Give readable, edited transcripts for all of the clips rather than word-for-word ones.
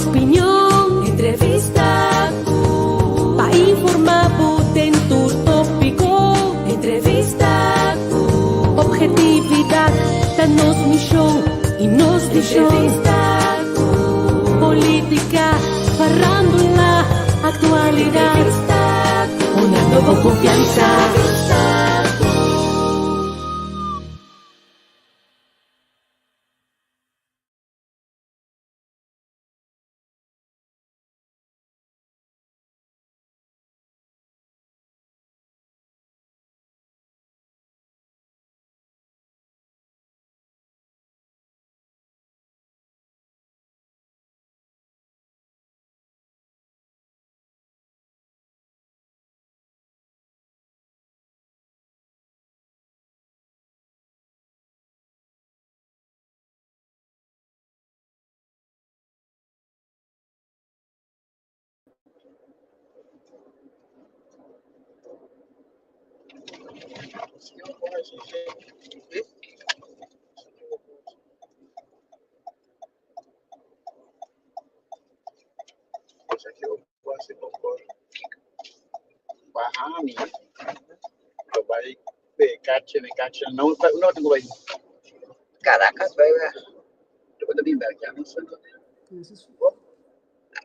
opinión, entrevista para informar en tu tópico, entrevista objetividad, danos misión y nos visión, política, farándula, actualidad, una nueva confianza. Bahami, baik kaca não tenho bem. Caracas, vai lá. Depois também vai aqui, não sei.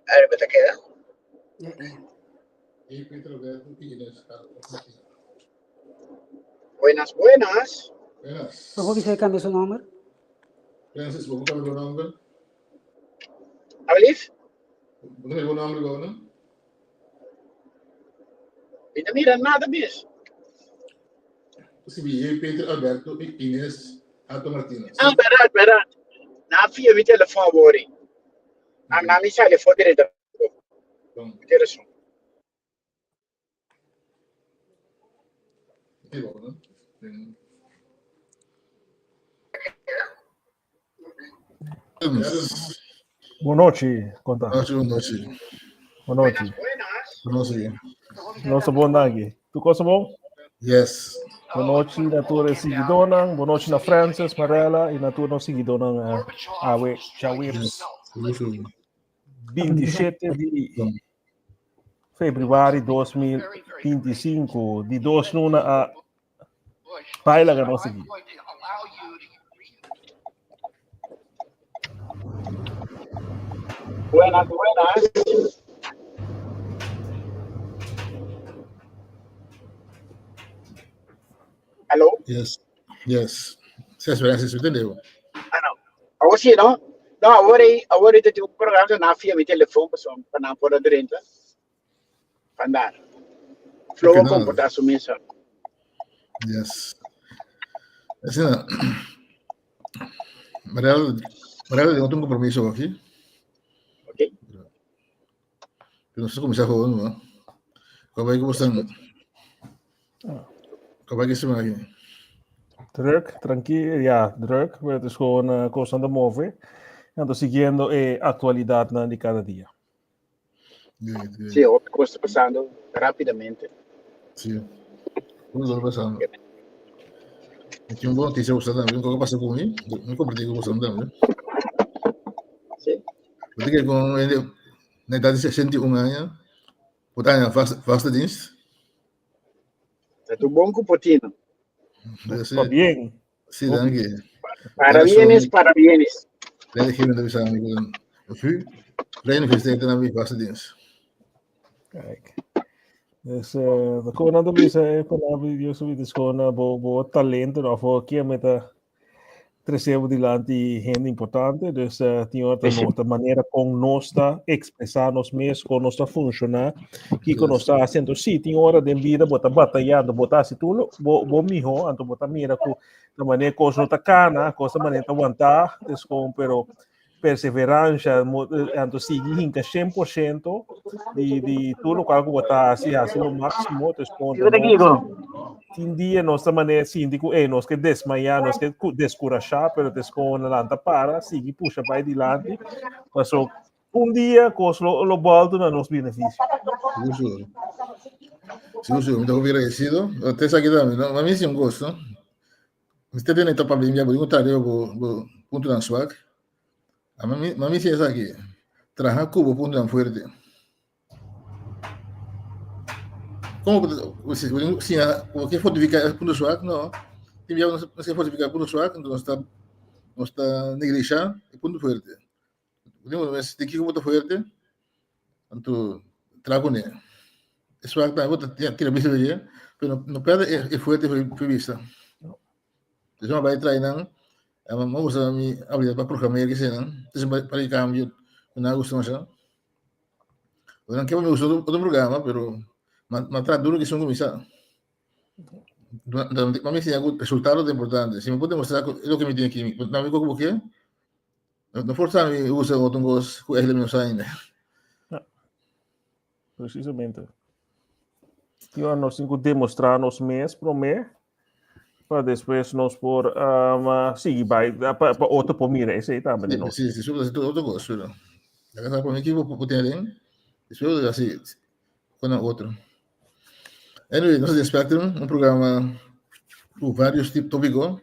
Aí vai ter que ir. Buenas. Buenas. ¿Por qué se cambia su nombre? Francis, ¿por qué cambia su nombre? Alif? ¿Por qué cambia su nombre? Não mira nada mesmo. Se vier Pedro Alberto e Inês Ato Martínez. Ah, verdade. Na via vi telefone agora. Na minha sala foi direto. Interessante. É bom, né? Boa noite, Conta. Boa noite. Nossa, bom dia. Tu gosta bom? Yes. Boa noite, na tua seguidona. Boa noite na Francis, Marela e na tua seguidona Awe Chawips. 27 de fevereiro de 2025, de 2 nuna a Paila que nós aqui. Buenas. Alô? Yes. Se entendeu? Não. Agora sim, não? Não, agora eu tenho um programa na via mi telefone para não poder dentro. Para andar. Flow comportar sua mesa. Yes. Assim, Mariela, eu tenho um compromisso aqui. Ok. Eu não sei como está falando, não. Como é que você Como é que se chama aqui? Druk, tranquilo, ja, druk. Het is gewoon constant de move. En dan seguindo a atualidade de cada dia. Sim, o que está passando rapidamente. Sim. O que está passando? Aqui uma boa notícia você também. O que passou comigo? Não compreendo o que você também. Sim. Porque que com ele na idade de 61 anos, botar na vasta dienst. Está bom com o Potino. Está bem. Sim, danke. Parabéns. Lede geven dat we samen kunnen. Of u? Kleine universiteit en dan weer vaste dienst. Kijk. Dus dan komen we naar de wijze van de is gewoon boa talento of aqui met de terceiro de land die heel importante. Dus tem outra maneira como nós está expressar nos mesmos, como nós está funcionar, que como nós está fazendo, sim, tem hora de vida, bota batalhando, botar se tudo, bo mijo, então bota mira com da maneira que nós está cana, coisa maneira aguentar, descom, pero perseverança, então seguir em 100% de tudo qual que botar assim, assim o máximo, descom. Tem dia nossa maneira síndico nós que desmaiar, nós que descurajar, pero descom na lanta para, seguir puxa vai adiante, passou dia com o volto na nos benefícios. Sim, muito agradecido. Até aqui também, a mim sim gosto. Você tem etapa bem minha, vou mostrar eu vou ponto na swag. A mim sim é aqui. trabaja Cuba punto tan fuerte. ¿Cómo si qué fortificar punto suave? No. Tiene no se fortificar punto suave, entonces no está negligente y punto fuerte. Mas tem que ir muito forte, então trago né. É suave também, vou tirar vista ali, mas não perde é forte para vista. Então vai treinar, vamos usar minha habilidade para programar que seja, então para ir cambio, não gosto mais. Eu não quero me usar outro programa, mas traz duro que são começar. Para mim, se há resultados importantes, se me pode mostrar o que me tem aqui, não me como que não força me usa outro gosto com ele menos ainda. Precisamente. E nós temos que demonstrar nos mês para mês, para depois nós por seguir para outro pomira, esse aí também não. Sim, isso é outro gosto, não. Agora para mim que vou ter ali, isso é assim, com outro. Anyway, nós Spectrum, programa com vários tipos de tópicos,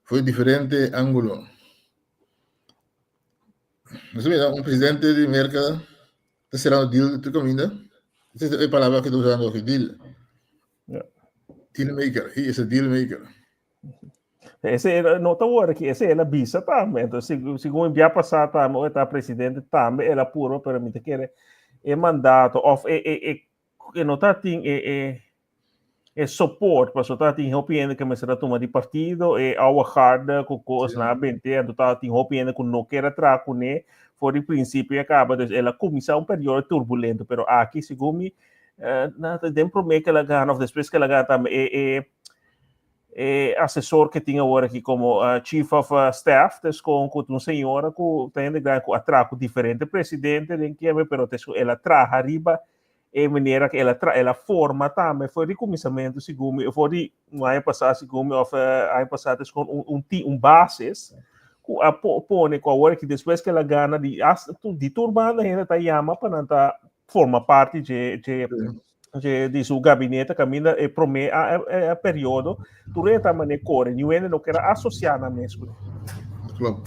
foi diferente ângulo. Nós temos presidente de mercado, está cerrando deal de comida. Essa é a palavra que estou usando aqui, deal. Yeah. Deal maker, he is a deal maker. Esse é nota agora que esse é a bisa também. Então, segundo enviar passar também, o está presidente também, ela puro permite que é mandato of nota tem support para só tem opinião que me será tomar de partido our hard com coisas na bente, então tem opinião que não quer atrás com né, por o princípio acaba de ela começar um período turbulento, pero aqui segundo nada dentro me que ela ganha, depois que ela ganha também assessor que tinha agora aqui como chief of staff, com uma senhora que tem de ganhar com atraco diferente presidente, em que pero ela traz arriba e maneira que ela forma também foi de começamento segundo foi de ano passado segundo ano passado com bases que põe com agora que depois que ela ganha de turbana ainda está chama para não forma parte de seu gabinete caminha e promete a período durante a maneira corre e ainda não quer associar na mesma. Claro.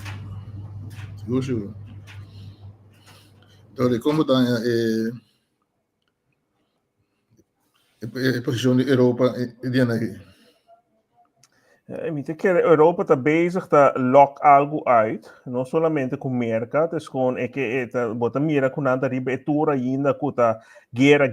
Seguro. Então, como está a posição da Europa diante aqui? Ik denk dat Europa está bezig te lock algo uit, não somente com mercado, es com que bota mira com anda ribetura ainda com a guerra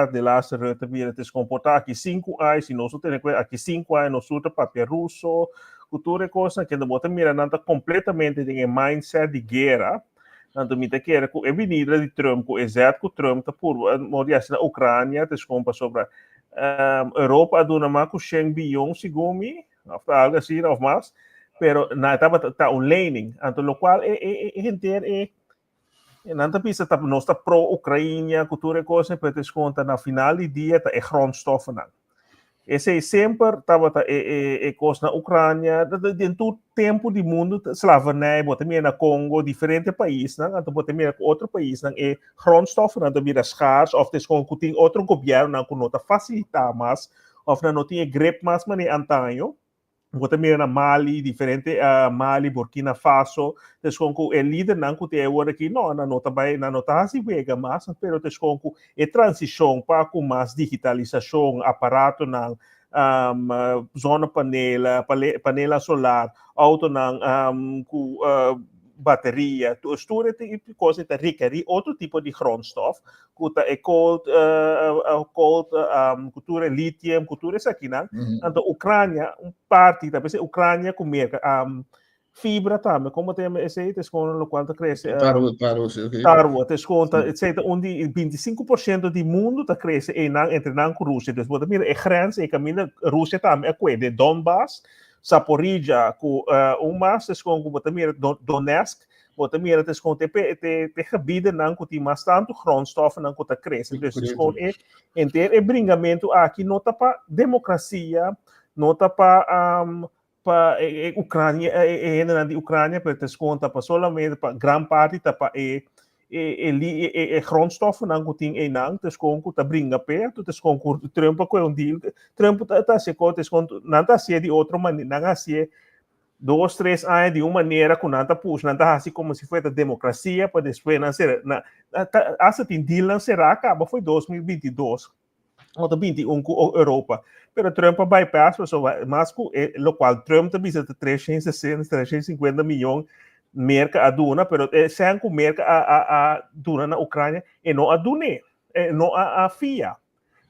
de lá se reta vira te comportar aqui 5 anos, se nós temos aqui 5 anos nós outro papel russo, cultura coisa que bota mira nada completamente tem mindset de guerra. Então, me que era com a vinda de Trump, com o exército que Trump está por moriar na Ucrânia, te compra sobre Europa, a dona Marco Schengen bilhão segundo algo assim, ou mais, pero na etapa está laning, então o qual não pisa tá não está pro Ucrânia, cultura coisa, pero te conta na final do dia tá grondstoffen não. Esse sempre estava coisa na Ucrânia, dentro do tempo do mundo, slavernij, também na Congo, diferentes países, não, então também outro país, não, grondstoffen não vira schaars, ou tem outro governo que não está facilitar mais, ou não tinha grip mais, mas antaño. Também na Mali, diferente Mali, Burkina Faso, o líder não tem agora aqui, não está assim vega mais, pero a transição para com mais digitalização, aparato na zona panela solar, auto com bateria, tudo tipo coisa que requer outro tipo de grondstof, que cultura lithium, cultura isso aqui, não? Então, Ucrânia, parte da Ucrânia com fibra também, como tem esse desconto no qual cresce. Tarwa, desconto, etc. Onde 25% do mundo está cresce entre a Rússia, depois mira a grande e caminha Rússia também é de Donbass. Zaporizhia, com mais desconto, também Donetsk, também desconto, te gebieden não que tem mais tanto grondstof não que está crescendo, então desconto é bringamento aqui não está para democracia, não está para Ucrânia, ainda na Ucrânia, para desconto para solamente para grande parte está para grondstoffen não que tem não, desconto está bringa perto, desconto Trump com deal, Trump está se desconto não está se de outra maneira, não assim 2, 3 anos de uma maneira que não puxa, não está assim como se fosse a democracia, para depois não ser, essa tem Dylan será acaba foi 2022, ou 21 com a Europa, pero Trump bypass, mas o qual Trump também está 360, 350 milhões merca a duna, pero sem com merca a duna na Ucrânia e não a dune, não a FIA.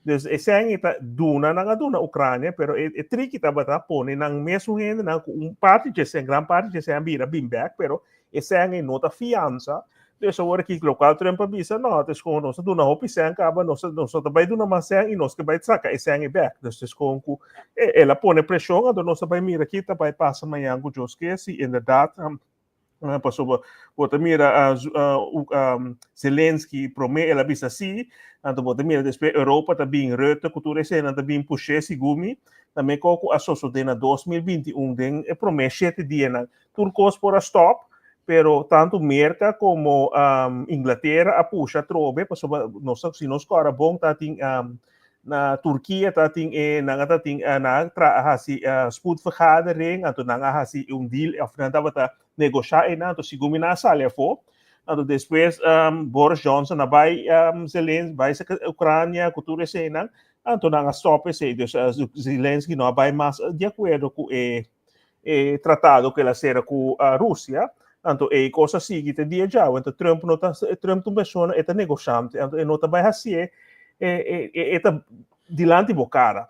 Dus esse está duna na duna Ucrânia, pero é tricky taba tá pone nang mesmo ainda na parte de ser grande parte de ser ambira bimback, pero esse é nota fiança. Dus agora que local Trump avisa não, dus com nós duna hopi sem acaba nós também duna mas sem e nós que vai sacar esse é back. Dus com ela pone pressão, então nós vai mira aqui tá vai passa amanhã com os que se verdade passou bota mira Zelensky promete ela bisa assim. Então, bota mira, depois Europa está bem reta, cultura cena está bem puxar segumi, também com a sociedade na 2021 tem promete 7 dias na turcos por a stop, pero tanto América como Inglaterra a puxa trobe, passou nós se nós agora bom tá tem na Turquia tá tem na hasi spoedvergadering, então na hasi deal of na tá negociar e na to segumi na sala for. Então, depois, Boris Johnson vai Zelensky, vai a Ucrânia, cultura cena, então, não stop esse, Zelensky não vai mais de acordo com o tratado que ela será com a Rússia, então, é coisa seguinte dia já, então, Trump não pessoa é negociante, então, não vai assim, é dilante bocara.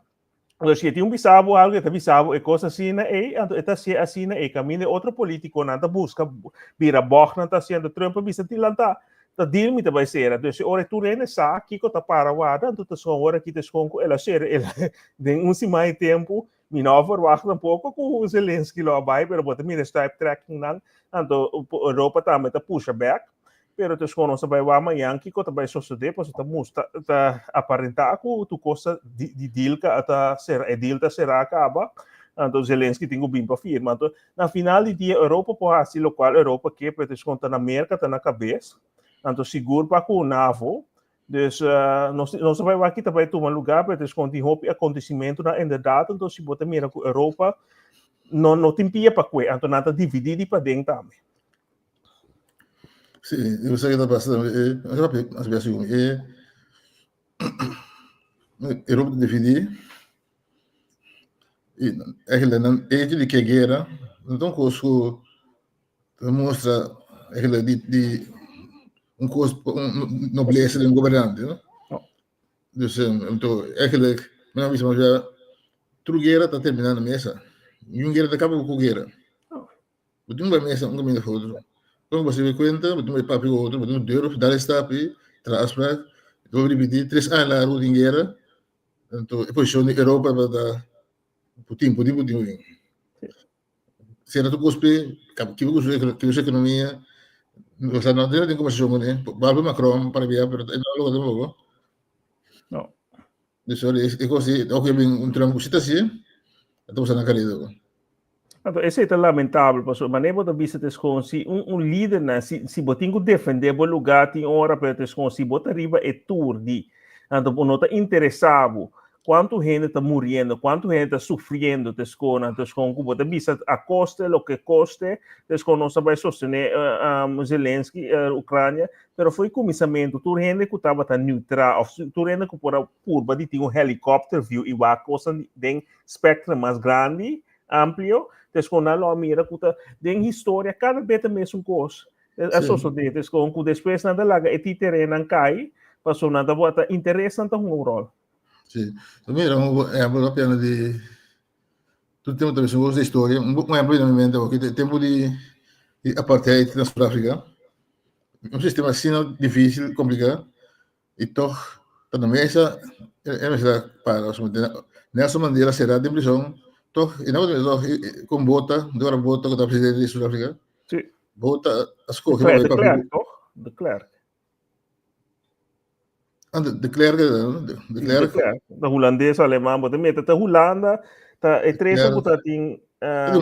Então, se tem bisavo algo, é bisavo, é coisa assim, então, é assim, é caminho, outro político, não busca, vira borra, não está sendo Trump, bisa tilanta, tá dirmi vai ser, então, se ora tu rene sa, kiko tá para wada, então, tá só hora que tá com ela ser, ela, de mais tempo, me não verwacht pouco com o Zelensky lá vai, pero bota me está tracking não, então, a Europa também tá puxa back, pero tu escono sa vai amanhã que ko também suceder, pois tá aparentar que tu costa de deal que ata ser deal tá será acaba, então Zelensky tem bem para firma, então na final de dia Europa por assim local Europa que para tu conta na América tá na cabeça, então seguro para com o NAVO, dus nós vai aqui também tomar lugar para tu conta de acontecimento na verdade, então se bota mira com Europa não tem pia para que, então nada dividir para dentro também. Sim, eu sei que está passando, as pessoas Europa dividir, e aquele que guerra, então conosco mostra aquele de nobleza de governante, não? Então aquele, mas já tudo guerra está terminando a mesa, e guerra acaba com guerra, o time vai mesa caminho outro. Então você me conta, você me papi outro, você me deu, dar esta api, traz para, eu repetir 3 anos lá em guerra, então a posição da Europa para dar putin. Se era tu cospe, que você economia, você não tem conversação né, Babel Macron para viajar, pero não logo. Não. Isso é coisa, o que bem Trump cita assim, então você não querido. Então, esse é lamentável, porque maneira de vista se líder, né, se botinho defender o lugar, tem hora para se botar arriba é tour de, então não está interessado quanto gente está morrendo, quanto gente está sofrendo, então bota vista a custe, o que custe, então não se vai sostener Zelensky, Ucrânia, mas foi começamento, tu gente que estava neutral, tu gente que por curva de tinha helicóptero view e a coisa tem espectro mais grande, amplio. Então, na mira que tem história, cada vez mesmo coisa. A sociedade, então, depois nada lá, é terreno cai, passou nada bota interessante um rol. Sim, mira, é a pena de tu tem também uma história, exemplo na minha mente, que tempo de apartheid na Sudáfrica, sistema assim difícil, complicado, e toch, tá na mesa, para Nelson Mandela será de prisão. Toch, e não com vota, agora vota com o presidente de Sudáfrica. Sim. Vota as coisas. De Klerk, toch? De Klerk. De Klerk. De holandês, alemão, mas também tá Holanda, tá é três que tem.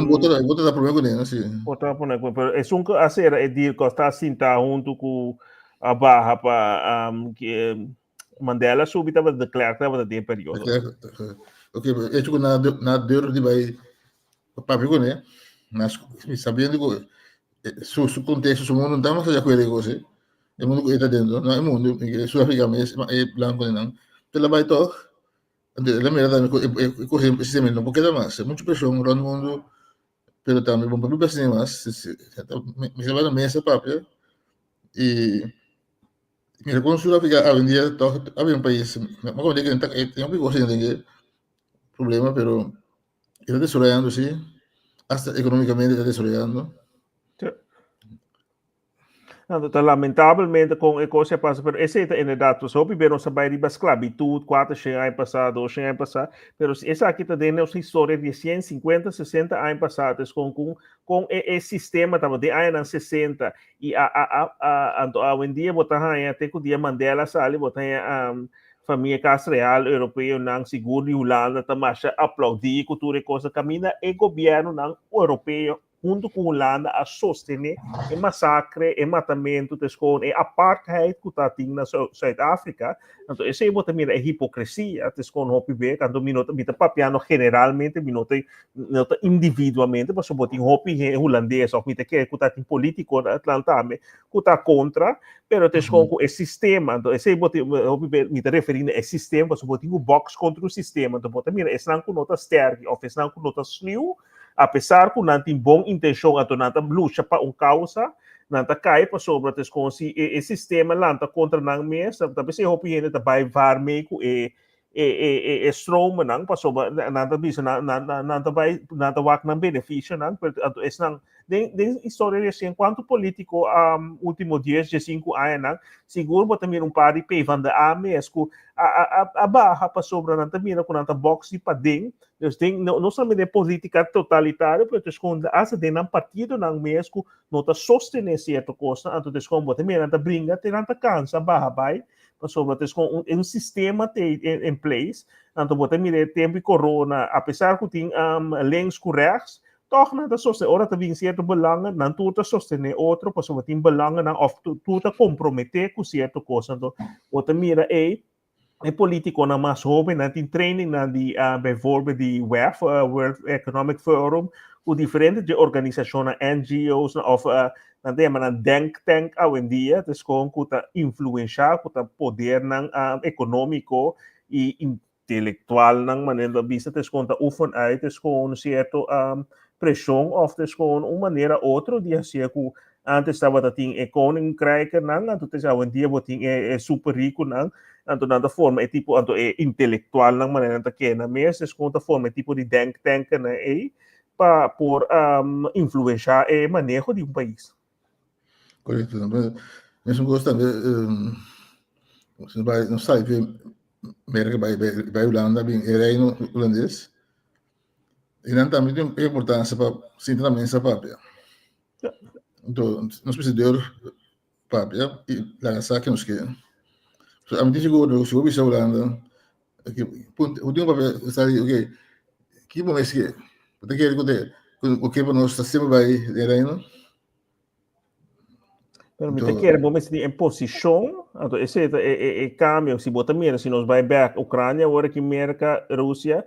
Vota da problema com ele, sim. Vota por né, é só que a ser é de que está assim tá junto com a barra para que Mandela subir tava de Klerk tava de período. Ok, é tipo na dor de vai papi com ele. Mas sabendo que su contexto, su mundo não está mais de acordo com você. O mundo que está dentro, não é mundo, Sul-África é branco, não. Então, vai todo. La mera também, correr esse sistema não pode mais. É muita pressão no mundo, pero também, bom, para mim, assim, mas, me leva na mesa, papi, e mira, com Sul-África, hoje em dia, havia um país, não como dizer que tem um pouco de problema, pero está desarrollando, sim, hasta economicamente está desarrollando. Então, lamentavelmente, com a coisa passa, pero esse é inderdaad, dus hoop ik ben onze bij die esclavitud, 4 anos passado, 2 anos passado, pero essa aqui está dentro da história de 150, 60 anos passados, com esse sistema, estava de anos 60, e hoje em dia, até que o dia Mandela sali, família Casa Real Europeu, não seguro, e Holanda, também aplaudir, cultura e coisa, caminha, e governo não europeu, junto com a Holanda, a sostener o massacre, o matamento, o apartheid que está tendo na Sudáfrica. Então, isso é também a hipocrisia, o hopi ver, quando minota papiano generalmente, minota individualmente, mas sobre o hopi holandês, ou minota que está em político atlantame, que está contra, pero com o sistema, então, esse hopi ver, minota referindo ao sistema, sobre o box contra o sistema, então, também, esse não nota sterk, ou esse não nota sneeuw, apesar que não tem boa intenção a não luta para uma causa, não cai para sobre esse sistema lá contra não mesmo, talvez se hope ainda vai var meio stroom não para sobre não bisa não vai não benefício não, esse não de história assim quanto político último 10 5 anos não seguro também par de pay van da mesmo a barra para sobre não também com não box para dentro. Dus não somente política totalitária, mas quando essa de um partido não mesmo não está sostener certa coisa, então como também não brinca, tem não cansa barra vai, mas sobre com um sistema em place, então também tempo corona, apesar que tem links corretos, toch não está sostener, ora também certo belangen, não tu está sostener outro, mas sobre tem belangen não of tu está comprometer com certa coisa, então o também é político na mais jovem, na tem training na de bijvoorbeeld de WEF, World Economic Forum, o diferente de organizações, NGOs, of na tem uma think tank hoje em dia, dus com que tá influenciar, que tá poder não econômico e intelectual não maneira vista, dus com tá oefen uit, dus com certo pressão, of dus com uma maneira outra de assim que antes estava tinha koninkrijk não, então hoje em dia é super rico não. Então, na forma, é tipo, é intelectual, na maneira que é na mesa, é forma, é tipo de think tank, né, para por influenciar o manejo de um país. Correto. Mesmo gosto também, você vai, não sabe, América vai Holanda, bem, é reino holandês, e não também tem importância para sentar na mesa papel. Então, nós precisamos de papel e lá sabe nos que a mim chegou no chegou a Holanda, que o último papel está ali, ok, que bom esse que, porque o que para nós está sempre vai de reino. Pero me quer bom mas em posição, então esse é câmbio, se botar mira, se nós vai back Ucrânia, agora que América, Rússia,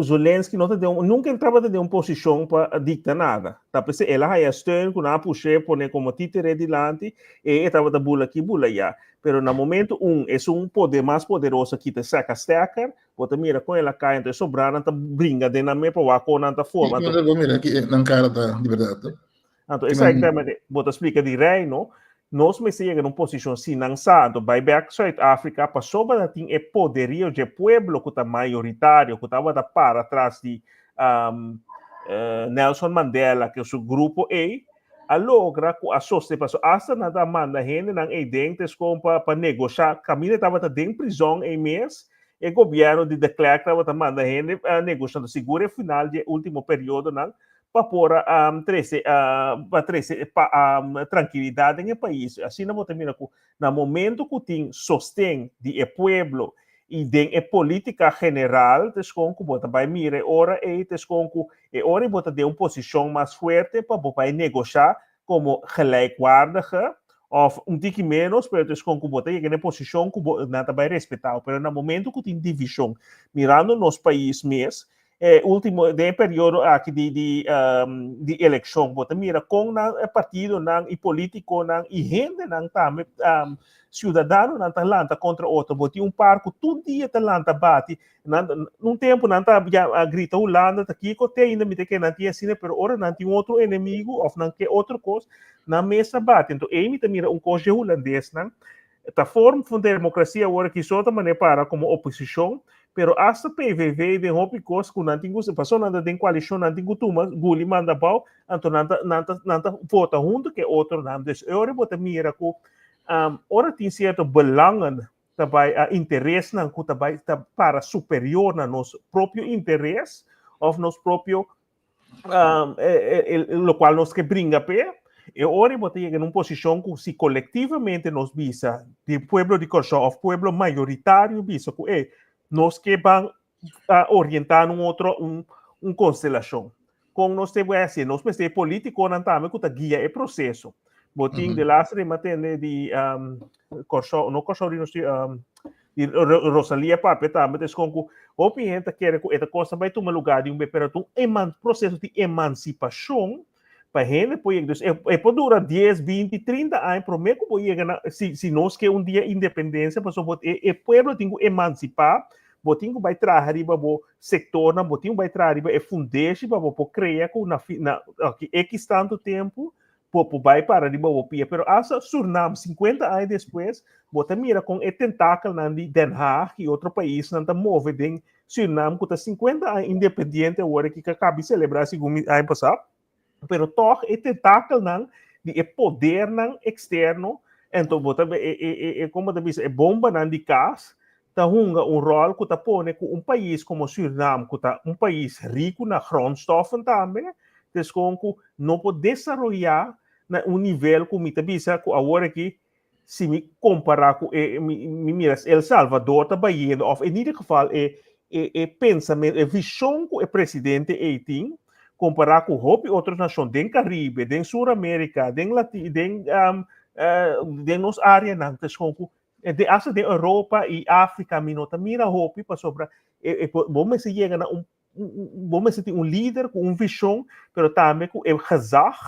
Zelensky não deu, nunca entrava de uma posição para dictar nada. Tá pensando, ela ia steun, com a puxar, pôr como títere adiante, e estava da bula aqui, bula já. Pero no momento é poder mais poderoso que te saca stacker, bota mira com ela cai, então sobrando, tá brinca de na meia para o na forma. Mira aqui na cara da liberdade. Então exatamente, bota explica de reino. Nós me chega numa posição financiada, vai back Sudáfrica, para sobre tem o poderio de pueblo que está maioritário, que estava para trás de Nelson Mandela, que é o seu grupo a logra que a soste passou hasta nada manda gente não é dentes com para negociar, Camila estava dentro prisão em mês, e o governo de declarar que estava manda gente negociando seguro final de último período não para pôr tranquilidade no país. Assim, não termina com no momento que tem sostém de povo e de política general, descom que bota vai mirar ora descom que ora bota de uma posição mais forte para vai negociar como gelijkwaardige of tique menos, pero descom que bota em posição que nada vai respeitar. Pero no momento que tem divisão, mirando nos países mesmo último de período aqui de eleição, bota mira com o partido e político e gente também cidadano não tá lanta contra outro, bota parco todo dia tá lanta bate, num tempo não tá grita Holanda tá aqui que ainda me que não tinha assim, pero ora não tem outro inimigo ou não que outra coisa na mesa bate, então aí me mira coisa holandês, não tá forma de democracia agora que só também para como oposição. Pero hasta PVV de hopi kos ku nanti gus passou nada tem coalição nanti gutuma guli manda pau anto nanta vota junto que outro nam des ora bota mira ku ora tem certo belangen dabai interesse nan ku dabai para superior na nos próprio interesse of nos próprio lo qual nos que brinca pe e ora bota chega numa posição que se coletivamente nos visa de pueblo de Corsó of pueblo maioritário visa ku nós que vamos orientar constelação. Com nós temos assim, nós precisamos político não também que guia o processo. Botim de lá se mantém de de Rosalia Pape também des com o opinião que quer que esta coisa vai tomar lugar de pero processo de emancipação para gente pode dus pode durar 10, 20, 30 anos para mim que se nós que dia independência para o pueblo tem que emancipar botinho vai trazer riba o sector na botinho vai trazer riba fundeixe para o criar com na X tanto tempo vai para riba o pia pero asa Suriname 50 anos depois bota mira com tentáculo na de Den Haag e outro país não tá move den Suriname que tá 50 anos independente agora que acaba de celebrar segundo ano passado pero toch tentáculo não de poder não externo então bota como da é bomba não de cas tá rol que tá põe com país como Suriname que tá país rico na grondstoffen também então que não pode desenvolver na nível como está bisa que agora aqui se me comparar com miras El Salvador tá baindo of em ieder geval pensamento visão que o presidente tem comparar com outras nações den Caribe den Sul-América den nos áreas não de asa de Europa e África minota mira hopi para sobre vamos se chega na vamos se ter líder com visão pero também com gezag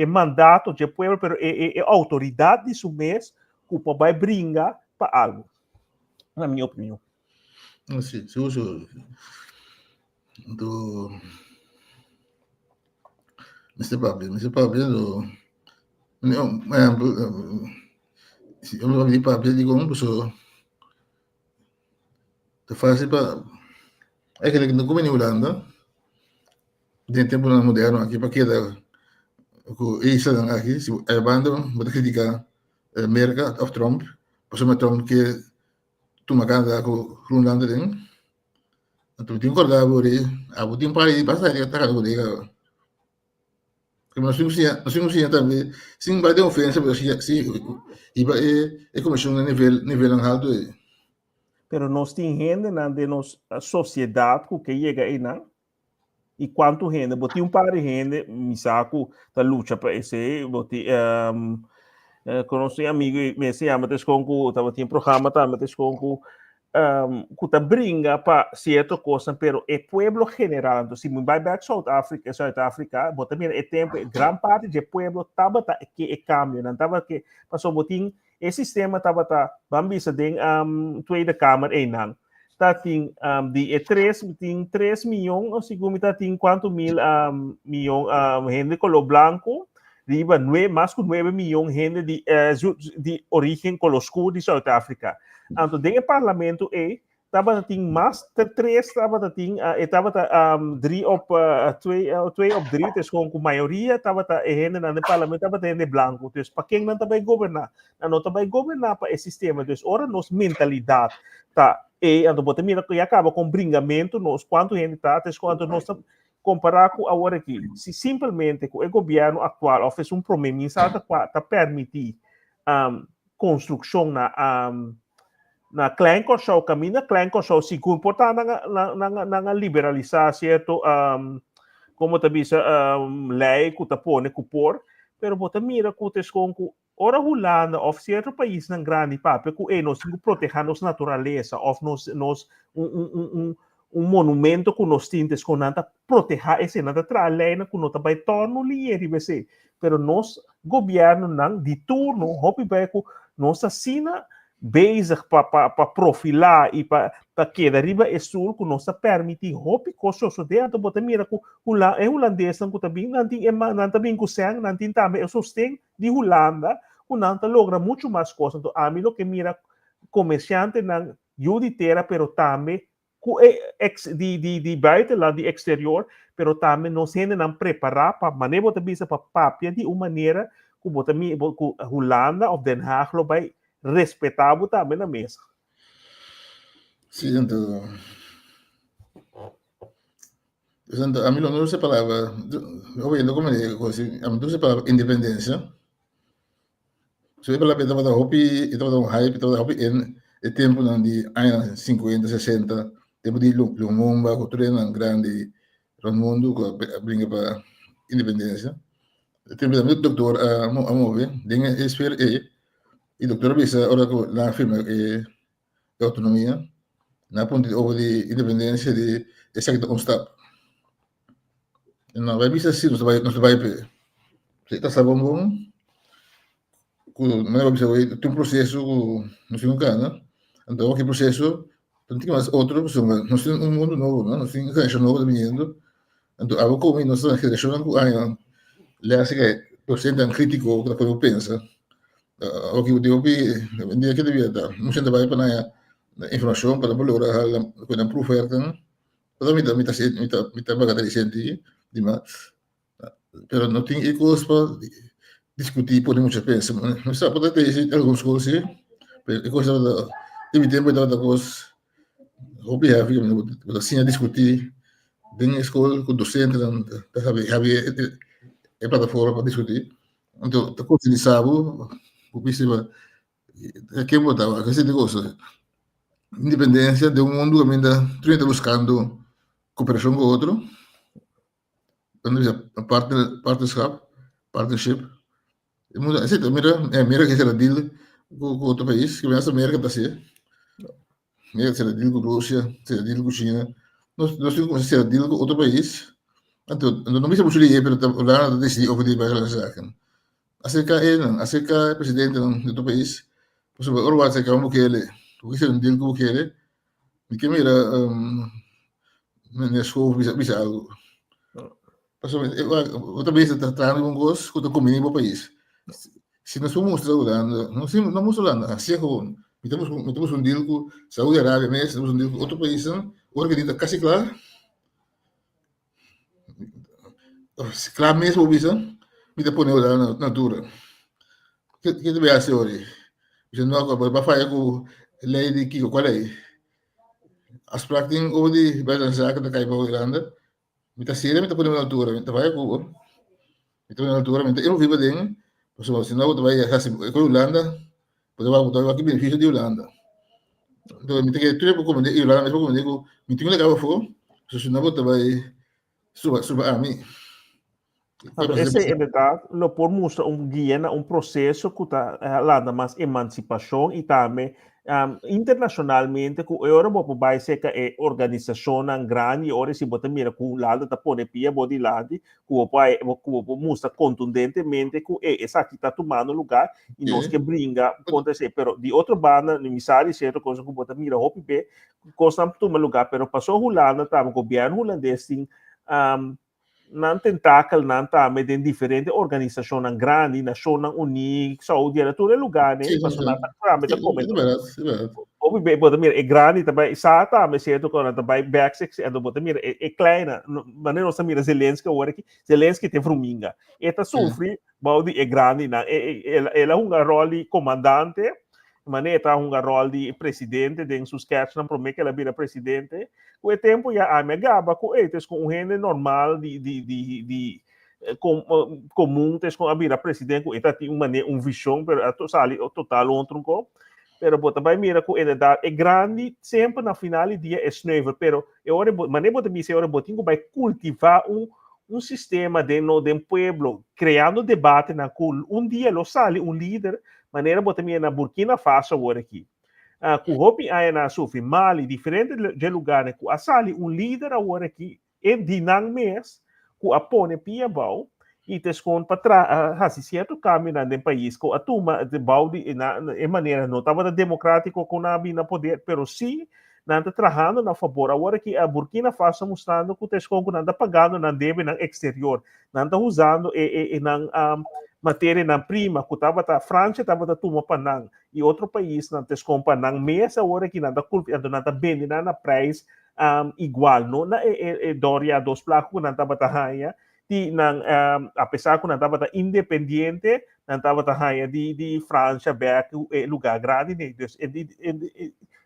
mandato de pueblo pero autoridade de su mês que vai brincar para algo na minha opinião sim se uso do Mr. Pablo não se eu não vi Pablo digo um pessoa te faz para é que não come em Holanda de tempo moderno aqui para que com isso aqui se é banda pode criticar Merkel of Trump por Trump que toma cada com Holanda tem então tem acordar por aí a botin para ir passar ele tá com ele como nós temos também sim vai ter ofensa mas se é como se nível alto pero nós tem gente na de nos sociedade que chega aí não e quanto gente botin par de gente me saco da luta para esse botin conheci amigo me se chama desconco tava tem programa também desconco que tá brinca para certa coisa, pero o pueblo general, então se vai back South Africa, bota bem é tempo, grande parte do pueblo tava que é cambio, não tava que passou botin, esse sistema tava vamos ver den tweede kamer aí não, tá tem de 3 milhões, ou segundo tá tem quanto milhão gente color branco, riba mais que 9 milhões gente de origem color escuro de South Africa. Então, dentro do parlamento, estava tem mais de 3, estava 3 op 2 op 3, então com maioria estava gente no parlamento estava gente branco, então para quem não vai governar, não vai governar para esse sistema, então ora nossa mentalidade tá então bota mira que acaba com bringamento nós quanto gente tá, então quanto nós comparar com agora aqui, se simplesmente o governo atual fez problema em tá permitir construção na klein korsau caminho klein korsau se comportar na liberalizar certo como tá bisa lei que tá põe que por pero bota mira que tes com ora Holanda of certo país na grande papo que nós proteger nossa natureza of nos monumento que nós temos com nada proteger esse nada tralena com nota vai torno lieri bese pero nós governo não de turno hopi vai com nossa sina bezig para profilar e para que dariba é sul com nossa permitir hopi coisa so de ato bota mira com hula é holandês não também não também com sang não tem também eu sustento de Holanda o não logra muito mais coisas então a mim lo que mira comerciante não juditeira pero também de buitenland, de exterior, pero também nós ainda não preparar para maneira de bisa para papia de uma maneira que Holanda ou Den Haag vai respeitar também na mesa. Sim, então a mim não se falava, eu vendo como é, assim, a mim não se falava independência. Se falava estava da hopi, estava da hype, estava da hopi em tempo de anos 50, 60, tempo de Lumumba, cultura grande, no mundo que brinca para independência. Tempo do doutor a mover, dengue espera e doutor bisa ora que na firma autonomia, na ponte de independência de exacto constap. Não vai bisa sim, não vai pe. Se está sabendo não vai bisa tem um processo no fim do ano, então aquele processo tem mais outro, nós temos um mundo novo, não? Nós temos geração nova vindo, então a como nós temos geração que aí le hace que lo sientan crítico da como pensa. O que eu digo dia que devia dar, não sente vai para informação para lograr a improve oferta, para mita bagatelle senti, mas pero não tem ecos para discutir por muitas pensas, mas só pode ter algumas coisas, pero coisa da teve tempo da coisa obviar assim a discutir dentro da escola com docente da havia é plataforma para discutir. Então, a coisa de sábado, o principal é que botava, que esse negócio, independência de um mundo que ainda está buscando cooperação com o outro, quando diz partnership, mira que será deal com outro país, que essa América está assim, será deal com Rússia, será deal com China, nós temos que ser deal com outro país. Então, não me chamo de pero lá decidi ouvir para a essa acerca do presidente do país, por exemplo, agora vai ser um Bukele, o que seria um deal com o Bukele, e que mira, na escola visa algo. Outra vez está tratando um gosto que está comigo no país. Se nós formos a Holanda, não somos Holanda, assim é como temos um deal com Saúde Arábia, mas temos um deal com outro país, agora que está quase claro. Claro mesmo, visa, me depõe lá na natura. Que deve ser hoje? Já não agora para fazer com lei de que qual é? As práticas hoje vai lançar que está caindo para a Holanda. Me está sério, me depõe na altura, me está vai com, me depõe na altura, me está eu não vivo dentro, porque se não vai assim com a Holanda, pode vai aqui benefício de Holanda. Então me tem que tudo para comandar Holanda, mesmo comandar com, me tem que levar fogo, se não vai suba a mim. Esse é verdade, lo por mostrar guia, processo que está lá mais emancipação e também internacionalmente que a Europa vai ser que é organização grande, ora se você mira que o lado da pone pia body lado, que vai mostra contundentemente que essa aqui está tomando lugar e nós que brinca acontecer, pero de outra banda, no missário certo coisa que você mira hopi be, coisa toma lugar, pero passou Holanda, tá o governo holandês tem não tentáculo não também tem diferentes organizações grandes, Nações Unidas, Saúde, tudo é lugar, né? Mas não também tá como o bebê bota mira é grande também, está também certo quando também backsix é do bota mira é kleina, mas não mira Zelensky agora aqui, Zelensky tem fruminga, eta sofre, balde é grande, não, ela é um rol de comandante, mas está um rol de presidente, tem seus catch não promete que ela vira presidente. O tempo já amigava com eles com gente normal de comum com a vira presidente com tem uma visão pero sali total outro co pero bota vai mira com ele é grande sempre na final do dia é sneuver pero agora maneira bota me agora botinho vai cultivar sistema de pueblo criando debate na dia lo sali líder maneira bota me na Burkina Faso agora aqui ku hopi ay na sufi Mali diferente de lugares ku asali líder agora que é dinang mes ku apone pia bau e tescon para hasi certo caminho na país ko atuma de bau na maneira não estava democrático com na na poder pero sim nanda trabajando na favor agora que a Burkina Faso mostrando que tescon que nanda pagando na deve na exterior nanda usando na matéria na prima que estava a França estava a tuma panang e outro país não tescon panang mesa agora que nanda culpa nanda bem na price igual no na Doria dos placos nanda batahaya di nang apesar que não estava independente não estava de França back lugar grande né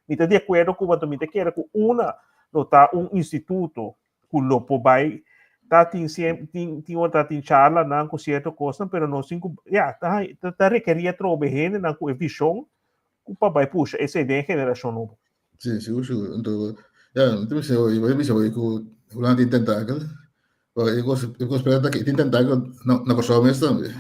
me está de acordo com o que quer que não tá instituto que lo vai tá tem outra charla não com certa coisa pero não cinco tá requeria trobe na com visão que vai puxa essa ideia geração nova sim seguro então então se eu vai me saber que o Holanda tentar eu gosto que tentar na coisa mesmo também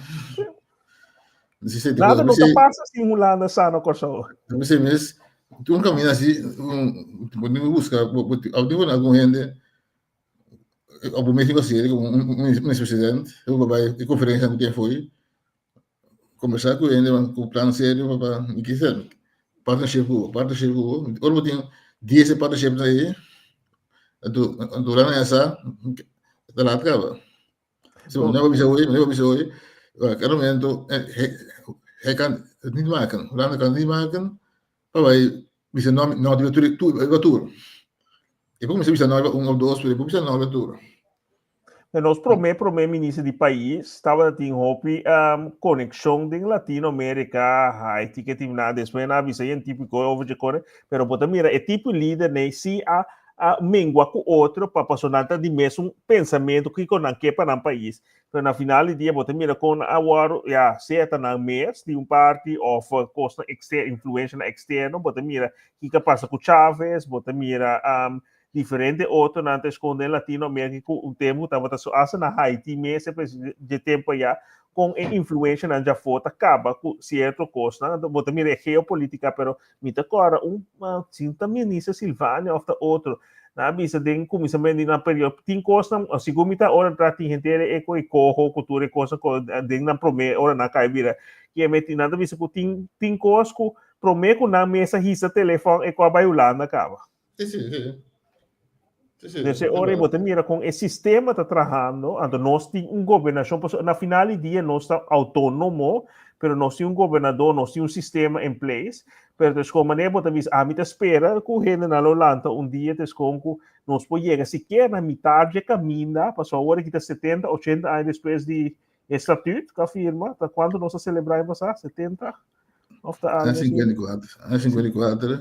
nada não tá passa simulando sana coisa você mesmo tu um caminho assim não busca algum gente algum médico assim como presidente eu vai conferência com quem foi conversar com ele com plano sério para me quiser partnership ou tem 10 partnerships aí durante essa da acaba so não vai bisa hoje cada momento kan niet maken Holanda kan niet maken vai bisa não de tour e como se bisa não ou dois pero bisa não de tour Nós primeiro-ministro do país estava em hopi conexão de Latinoamérica, Haiti que tinha nada depois na visa em típico over de core, pero bota mira é tipo líder nem se a mengua com outro para passar de mesmo pensamento que com que para um país, pero na final do dia bota mira com a war já certa na mês de parte of costa externa influência externa, bota mira que passa com Chávez, bota mira diferente outro na esconde Latinoamérica o tempo estava só na Haiti mesmo de tempo já com a influência na já foto acaba com certo coisa bota mira geopolítica pero me agora cinta ministra Silvânia ou outro na visa de começamento na período tem coisa se comita hora para tem gente é corro cultura coisa de na prome hora na cai vira que é meti nada visa que tem coisa que promete na mesa risa telefone e com a baiulana acaba nesse hora você mira com esse sistema está trabalhando, então nós temos governação, na final do dia nós está autônomo, pero nós temos governador, nós temos sistema em place, pero como maneira você diz, a mim espera que o gente na Holanda dia como nós podemos chegar sequer na metade de caminho, passou agora que está 70, 80 anos depois de estatuto que afirma, tá quando nós celebramos 70 of the anos 54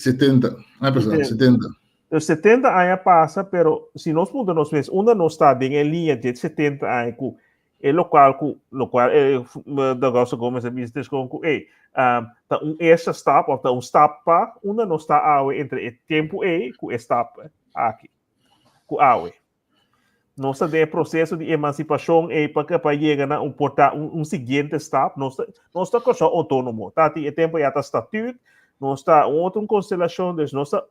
70 pessoal 70 os 70 anos passa, pero se nós mudamos nós mesmos, não está em linha de 70 anos, é local da nossa governo de business com tá essa stop ou stop pa, não está entre o tempo e o stop aqui, com não está de processo de emancipação para chegar a portar seguinte stop, não está com autônomo, tá? O tempo já está estatuto não está outra constelação, não está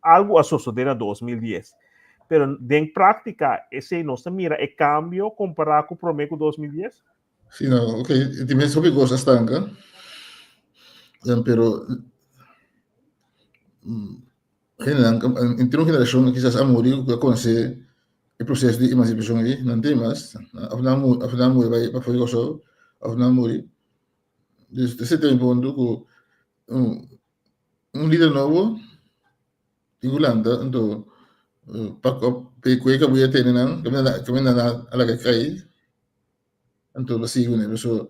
algo associado em 2010. Pero em prática, esse não se mira é cambio comparado com o Promeco 2010? Sim, não, ok. Tem mesmo sobre coisas estanca, pero em termos de geração, quizás a morir que conhece o processo de emancipação aí, não tem mais. Afinal, vai para fazer isso, afinal, morir. Esse tem um ponto que líder novo em Holanda, então que voy ter nang kami na alaga kai então assim né so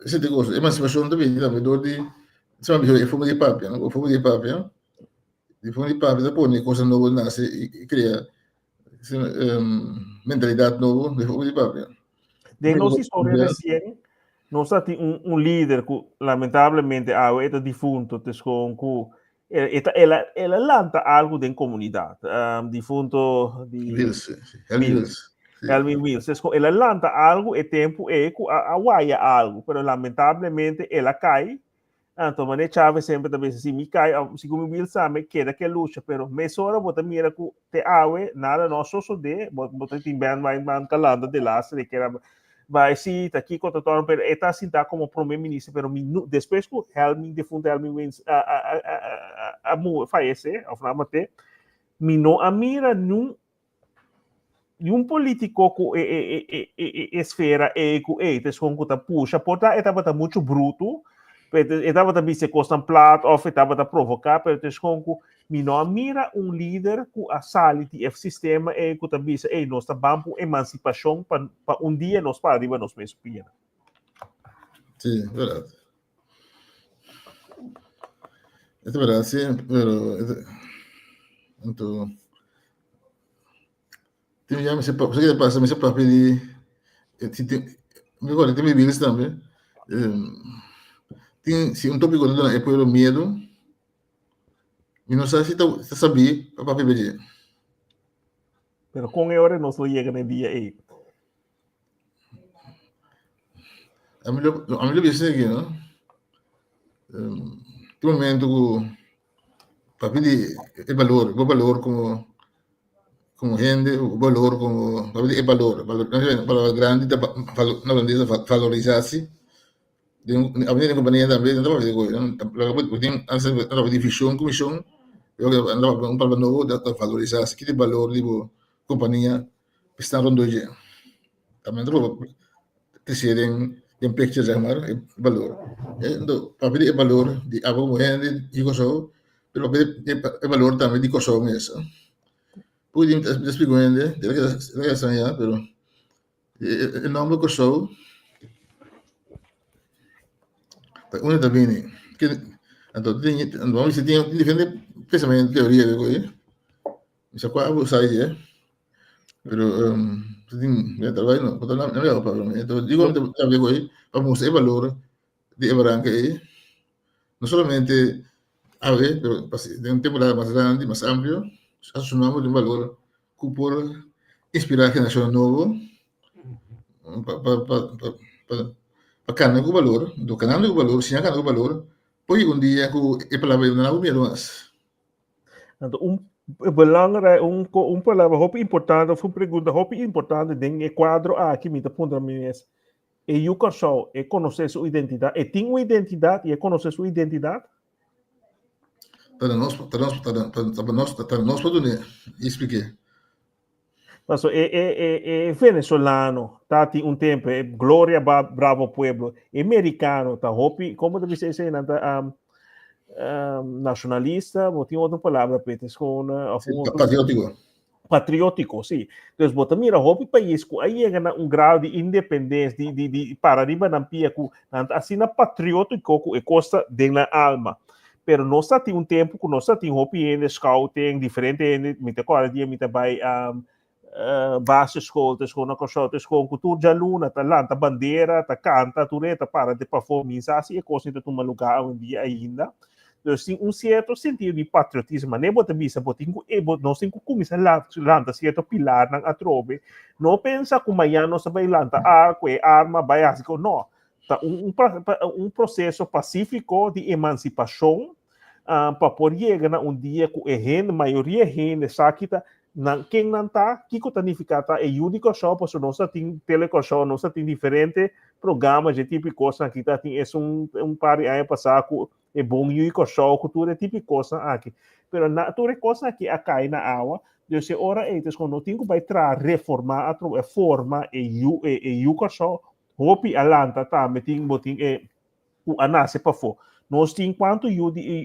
esse negócio emancipação também da verdade sabe eu fui de papia não fui de papia depois né coisa nova nasce e cria mentalidade nova de fui de papia de nossa história recente nós temos líder que lamentavelmente é defunto com ela lança algo da comunidade defunto Wills Elvin Wilson. Ela lança algo e tempo é que aguaia algo, pero lamentavelmente ela cai. Então, Mané Chávez sempre também assim, me cai, se como Wilson me queda que luta, pero mesora bota mira que te awe nada nosso só de, bota tem bem vai calando de lá, se que era vai sim, tá aqui com o torno, pero está assim tá como primeiro-ministro, pero depois que Helmin defunto Helmin Wilson falece, ao final mate, não a mira num político que esfera com que puxa, porta estava muito bruto, estava também se costam plato, ou estava provocar, mas com que não mira líder que a sala de sistema que também nós estamos com emancipação para dia nós para arriba nós mesmos pia. Sí, verdad. Es verdad, sí, pero entonces, ya me sepa, ¿qué pasa? Me sepa pedir, me acuerdo, tem bills também. Tem, se tópico não é pelo medo, e não sei se está sabia para pedir. Pero com a hora nós não chega no dia aí. A mim lo disse aqui, não? Tem um momento que para pedir o valor como gente, o valor como para pedir o valor grande, na holandesa valorizar-se. A minha companhia também não estava fazendo tem andava de visão, comissão, eu andava para novo da valorizar-se, que de valor de companhia está rondo hoje. Também estava terceiro em picture zeg maar, valor. Para pedir o valor de a mulher de Kosovo, pero para pedir o valor também de Kosovo mesmo. Pude explicar de la sanidad, pero el nombre de Kosovo, uno también, entonces, vamos a decir, diferentes pensamientos, teorías de hoy, me sacó a usar ahí, pero trabalho não é legal para mim. Então, digo também hoje, vamos o valor de Ebranca aí, não somente a ver, mas de temporada mais grande, mais amplo, assumamos de valor que por inspirar a geração nova para canal com valor, do canal com valor, se canal com valor, poi dia que é palavra não há medo mais. Então, belangrijk, palavra hopi importante, uma pergunta hopi importante dentro do quadro aqui, me aponta mesmo. E o Kosovo é conhecer sua identidade, tem uma identidade e é conhecer sua identidade? Para nós podemos explicar. Mas é venezuelano, tá tem tempo, é Glória Bravo Pueblo, é americano, tá hopi, como deve ser isso, nacionalista, ou tinha outra palavra, patriótico, sim. Então, bota mira, hobby país que aí chega grau de independência, de para arriba na pia, assim na patriótico que costa dentro da alma. Pero nós tem tempo que nós tem hobby em scouting, diferente, me te agora dia me te vai base escola na Kosovo, escola cultura já luna, tá lá, tá bandeira, tá canta, tureta para de performance, assim é coisa de tomar lugar um dia ainda. Então, tem certo sentido de patriotismo, nem bota vista, nós temos que começar a lançar certo pilar na atrobe. Não pensa que amanhã nós vai lançar arma, vai assim, não. Tá processo pacífico de emancipação para poder chegar dia que a maioria gente sabe que quem não está, que significa é único só, porque nós temos telecomunicação, nós temos diferentes programas de tipo de coisa que tem par de anos passado é bom e só cultura tipo de coisa aqui. Pero na tudo coisa que cai na água, desse hora eles quando tem que vai reformar a forma e só hopi alanta também tem botin o anase para fora. Nós temos quanto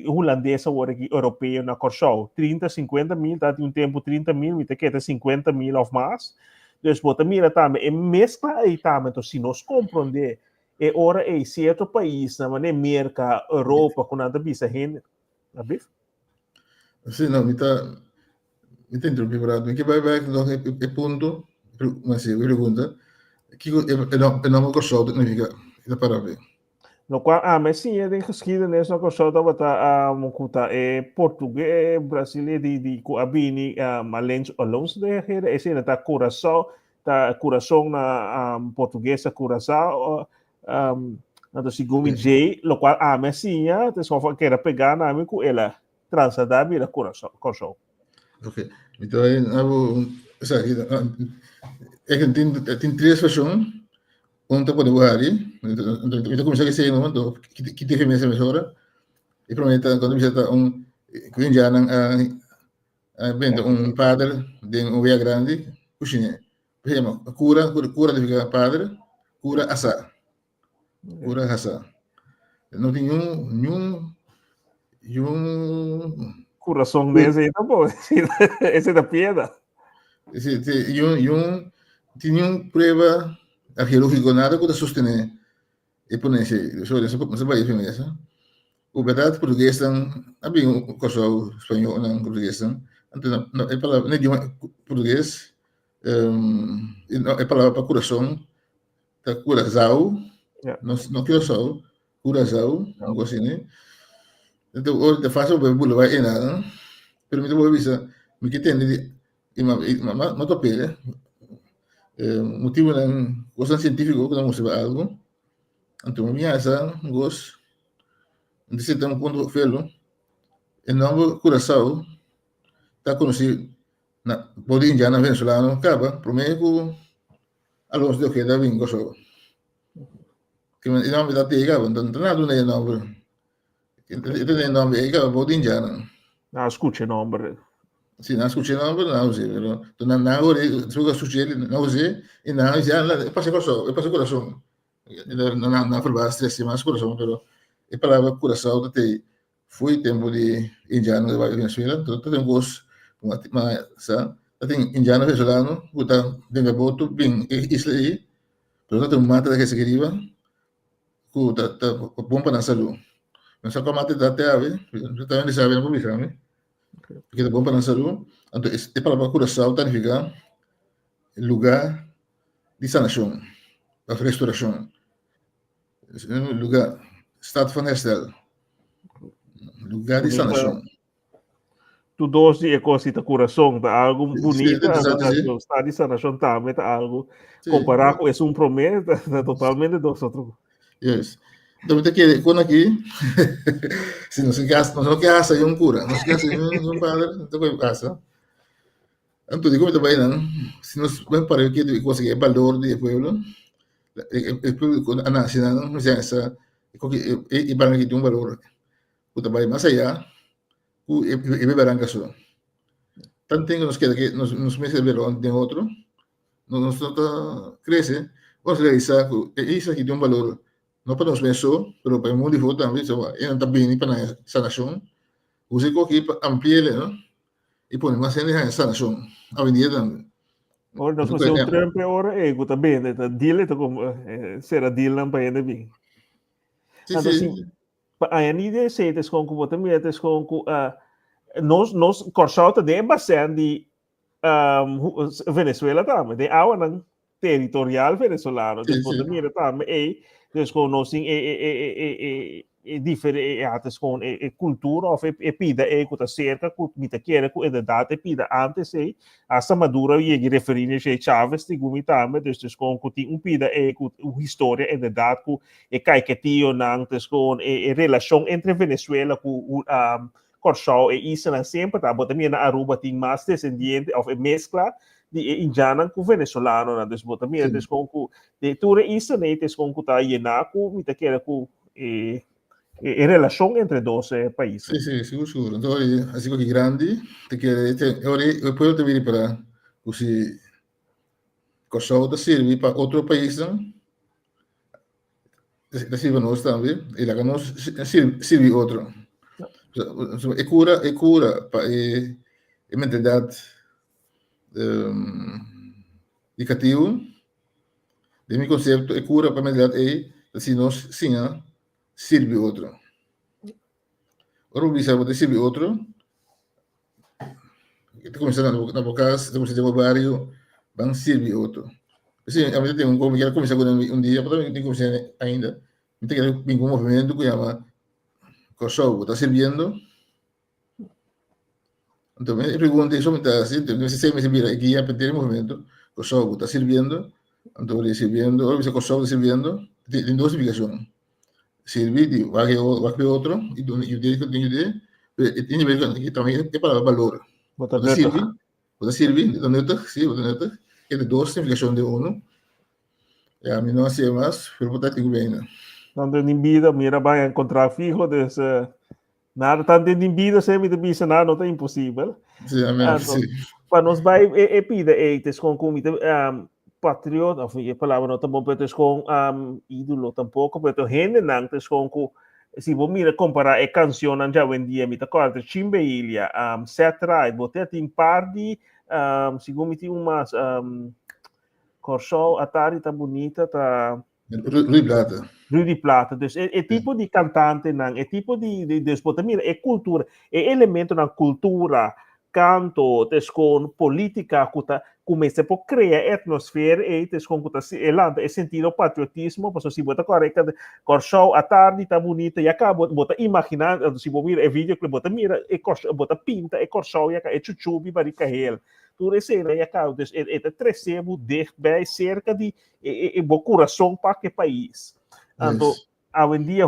holandesa agora aqui europeu na Kosovo, 30, 50 mil, tá tem tempo 30 mil, me tem 50 mil ou mais. Então, bota mira também, é mescla aí também, então se nós compreender, é hora é certo país, na maneira América, Europa, com nada bisa gente, sabe? Sim, não, me está interrompendo, que vai não é ponto, mas eu pergunta, que é nome Kosovo significa, é para ver. No qual, mas sim, é de geschiedenis na Kosovo, é português, brasileiro, de Coabini, Alonso de Herrera, esse é da Curaçao, tá coração na portuguesa Curaçao na segundo J, lo qual a messinha, te só que era pegar na amigo ela transadar vira Curaçao. Ok. Então, aí, é que tem três versões. Um tá pode Buhari. Então, começar a ser no momento que teve essa mesura. E promete quando você tá que já vem padre de via grande, cozinha. Por exemplo, cura de ficar padre, cura asa. Cura asa. Não tem nenhum Coração desse tá bom. Esse da piedra. Tinha prueba arqueológica nada que sostener e ponerse se vai fazer isso. O verdade português havia coisa espanhol não português então é palavra nem idioma português é palavra para coração tá Curaçao não Curaçao Curaçao algo assim né então hoje te faço o verbo vai nada permite vou avisar me que tem e uma topelha motivo ng coisa científica que não se algo então minha asa gos desse tempo quando felo o nome Curaçao está conhecido na pode indiana venezuelano acaba primeiro alonso de que da vingo so que o nome da tega então nada não é nome ele nome é que pode indiana Ah, escuche nombre. sì, non succede non così, però non ora su cosa succede non così e non già passa coração não foi stress mas coração però e palavra coração da te foi tempo de indiano de Venezuela então tem gos mas sa tem indiano venezuelano puta denga boto bem isla aí però tem mata que se queria puta bom para a saúde não só como mata da ave também sabe não publicar porque é bom para a saúde então é palavra coração significa lugar de sanação a restauração lugar staat van herstel lugar de sanação Tu doce é coisa de coração, tá algo bonito, interessante, está de sanação também, tá algo sim. comparar com isso promessa, tá totalmente dos outros. Yes. Então, quando aqui, se não se gasta, não se gasta em cura, não se gasta em padre, então vai gasta. Então, digo, também não, se nós vamos para que conseguir o valor do pueblo, o pueblo, a nação, não se essa, e para que tem valor, o trabalho mais allá, e beberán caso. Tanto que nos queda que nos meses de verão tem outro, nos crece, vamos realizar que isso aqui tem valor, não para nós mesmos, mas para o mundo todo também, e não também para a sanação, você que amplia, não? E põe mais gente na sanação, a avenida também. Ora, nós fazemos um trampo, ora, ego também, né? Dile, tá como, será dile não para ele bem. Sim, sim. A ideia é que com o também é com nós Curaçao também é bastante Venezuela também, tem água territorial venezuelano, depois também também é desconhecem diferentes com cultura ou pida que cerca que me quer que verdade pida antes essa madura e referir-se Chávez de como também desde com que pida com história e verdade que cai que tio antes com relação entre Venezuela com Curaçao e Isla sempre tá bota também na Aruba tem mais descendente ou mescla de indiana com venezuelano na desbota também com de toda isso né com que tá llenar com me quer com relação entre dois países. Sì, sicuro. Então, assim que grande, ora eu posso te vir para così Curaçao serve para outro país, serve nós também, e lá que nós serve outro. É cura para a mentalidade educativa, de meu conceito, é cura para a mentalidade assim nós sim serve outro. Ora, o bisavo de serve outro, está começando na boca, está começando no bairro, vão servir outro. Assim, a gente tem como que começar dia, porque tem começar ainda, tem que ter um movimento que chama Curaçao, está servindo. Então, me pergunto, isso me está assim, não sei se me vira aqui a ter movimento, Kosovo está sirviendo, entonces sirviendo, ahora Kosovo está sirviendo, tiene dos significaciones. Servir, va a que otro, y yo digo que tiene que también es para valor. Bota Você nuttig. sirve, de nuttig, sim, de nuttig. Que de dos significações de uno. Ja, mi não sei mais, pero botar tem bem, né? Tanto em vida, mira, vai encontrar fijo, dus nada, tanto em vida, sempre de bisa nada, não é impossível. Sim, amém, Então, sim. para nós vai, pida, tes com comida, patriota, of a palavra não também, mas com ídolo tampouco, mas gente não, tes com se você mira comparar a canção já vendia, me tá corta, Chimbeilha, Setra, boté tem party, se você tem umas Corsol, Atari tá bonita, tá Rui Plata. Rudy Plata, dus é tipo de cantante, não, é tipo de mira, é cultura, é elemento na cultura, canto, com política, que começa a criar atmosfera, e com é sentido patriotismo, porque se você correta, show à tarde tá bonita, e acaba, você imaginar, se você mira o vídeo, você mira, você pinta, é show, e é chuchubi, barica hel. Tudo isso aí, acaba, dus é trecebo, dichtbij, cerca de, é bom coração para que país. Então, Yes. hoje em dia,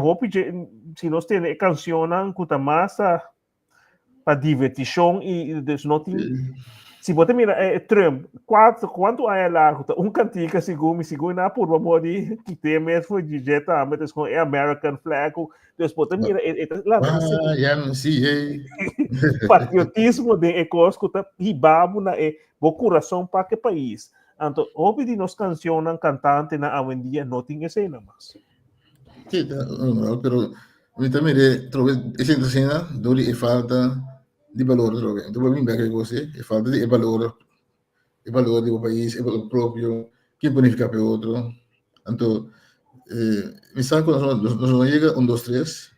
se nós temos canções que estão mais para divertição e não tem. Se você mira Trump, quanto é largo, cantiga segundo na por amor de que tem mesmo de jeta, mas com American flag, então você mira lá YMCA. patriotismo de ecos que tá ribabo na o coração para que país. Então, hoje de nós canções cantante na hoje em dia não tem esse nada mais. Sì, no, però mi temere trovo essendo cena dove è falta di valore trovo. Dopo mi becca così, è falta di valore del paese, è valore proprio, che bonifica per altro. Tanto mi sa quando non llega un, dos, tres,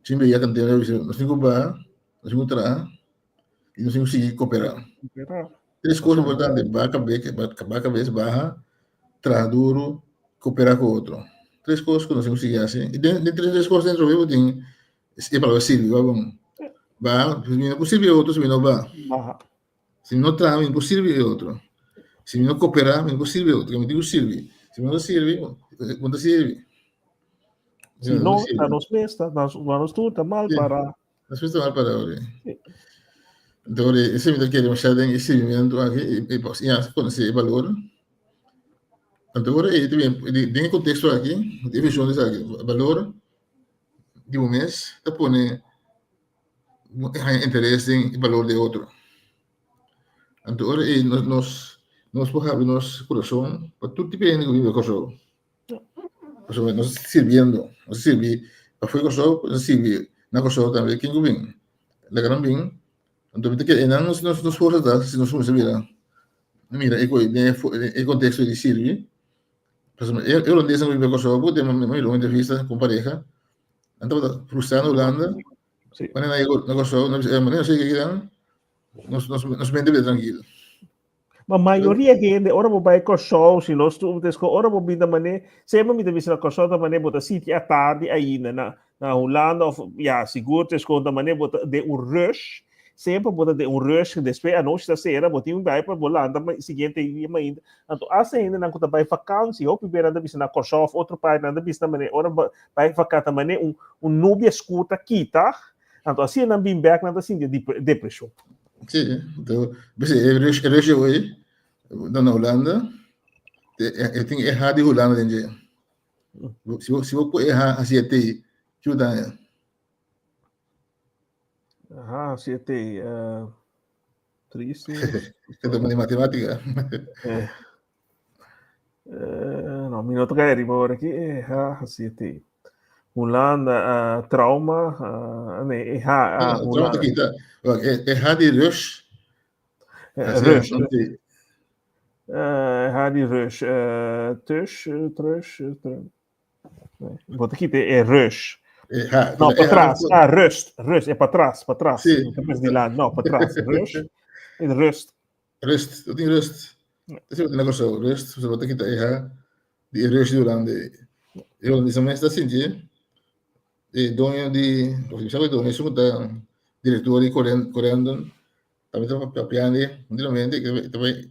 ci mi ya cantare, non si cuba, non si cutra, e non si cooperare. Três coisas importantes, cabeça, barra, duro, cooperar com o outro. Três coisas que nós temos que seguir assim. E dentro três coisas dentro do tem é para Silvio, vamos. Vai, se não possível outro, se não vai. Se não trama, impossível é outro. Se não cooperar, impossível outro. Eu me digo Silvio. Se não serve, quando serve. Se não, está nos mestres, nós tudo está mal para. Nós estamos mal para agora. Então, esse me quer mostrar esse movimento aqui, e conhecer o valor. Então, agora, tem um contexto aqui, tem visões aqui, valor de um mês, está pondo interesse em valor de outro. Então, agora, nós podemos abrir nosso coração para tudo tipo de gente que vive conosco. Nós servindo, nós servir, para foi conosco, nós servir, na conosco também, quem que vem, da gran bem. Então, que não nos forças, se nós vamos virar. Mira, é contexto de servir. Eu não disse que eu Kosovo, tenho uma entrevista com pareja. Então, frustrado na Holanda. Quando eu na Kosovo, não sei o que é. Nós mantemos tranquilo. Mas a maioria da gente, ora vou para Kosovo, se nós estamos com ora vou vir da maneira, sempre me devia ser na Kosovo da maneira, bota sítio à tarde ainda na Holanda, ja, seguro, com da maneira, bota de rush. Sempre bota de rush, depois a noite da cera, bota vai para Holanda, mas seguinte dia ainda. Então, assim ainda não conta vai vacância, ou primeiro anda na Kosovo, outro pai anda na maneira, ora vai vacância também nubia escuta quita. Então, assim não bem back nada assim de depressão. Sim, então, você rush hoje na Holanda, eu tenho errado de Holanda dentro. Se você errar assim até, que dá. Ah, siete, triste. É de matemática. No, minuto que arrivo aqui, siete. Holanda, trauma, Holanda. Aqui, tá. Errar de rush. Rush. Errar de rush. Bota aqui, é rush. Não, para trás. Rust. É para trás. Sim. De lado. Não, para trás. Rust. E rust. Rust. Eu tenho rust. Esse é o negócio. Rust. Você bota aqui, tá errar. De rust de Holanda. Eu disse, mas está assim, dono de... Sabe, dono, isso está diretor de Corendon. Também está papiando, continuamente, que também,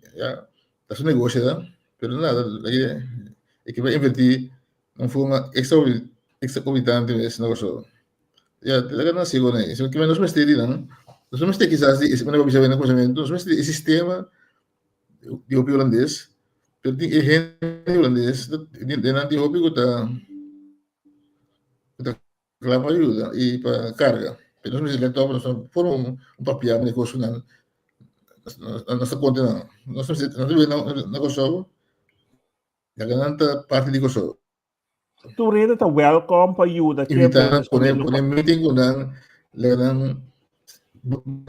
es un negocio, ¿no? Pero nada, hay que invertir en forma exorbitante, es una cosa. Ya, te la así con eso, que menos me esté dando, no me esté quizás, es una cosa de conocimiento, no me esté el sistema de opio holandés, pero hay gente holandés, de anti-opio que está clava ayuda y para carga. Pero no me dice, todo, forma un papel de cosas, no se cuenta nada. No se ve una cosa, la gananta parte de cosas. Tu rede está welcome para ajuda que Invitar, menos poner meeting con la gran,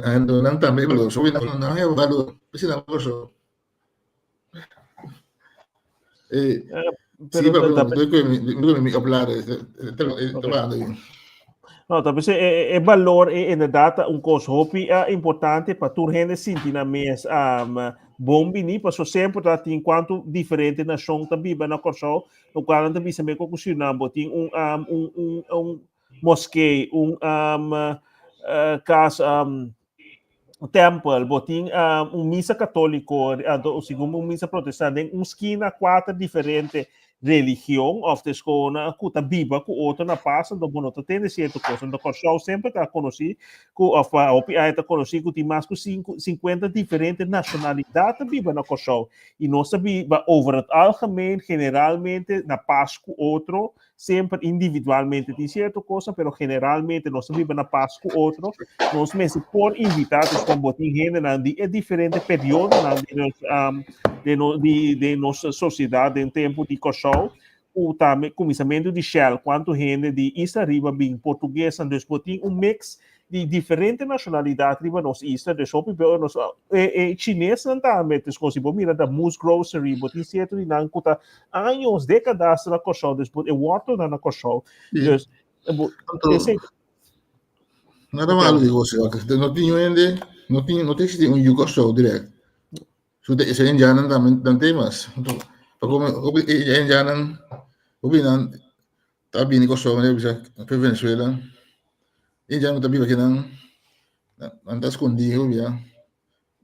ando también, pero sobre no hay valor, pues la cosa. Sí, pero pero no tengo que hablar, hablando. no, talvez é valor é inderdaad um coisa importante para tu gente sentir na mes bom bini para so sempre tá tem quanto diferente nação tá biba na corso o qual também se me conclusionar botin mosque cas temple botin missa católico o segundo missa protestante esquina quatro diferente religião of the school na kuta biba ku outro na passa do bono to tem certo coisa do corso sempre tá conheci ku of opi aí tá conheci ku tem mais ku 50 diferentes nacionalidades biba na corso e nós biba over het algemeen generalmente na Páscoa outro sempre individualmente tem certo coisa pero generalmente nós biba na Páscoa outro nós mesmo por invitados com botin gente na de diferente período na de nossa sociedade em tempo de corso o começamento de Shell, quanto gente de Isla Riba bem português, então tem mix de diferentes nacionalidades riba nos Isla, de shopping, nos chinês não tá, mas se você mira da Moose Grocery, botin certo de não custa anos, décadas na coxão, depois é water na coxão, então Nada malo digo, não tinha não tem um yugo show direto. Sa Indianan dan temas. Como Indianan, ubinan, tabi ni ko so na bisa pe Venezuela. Indianan tabi ba kinang andas escondido ya.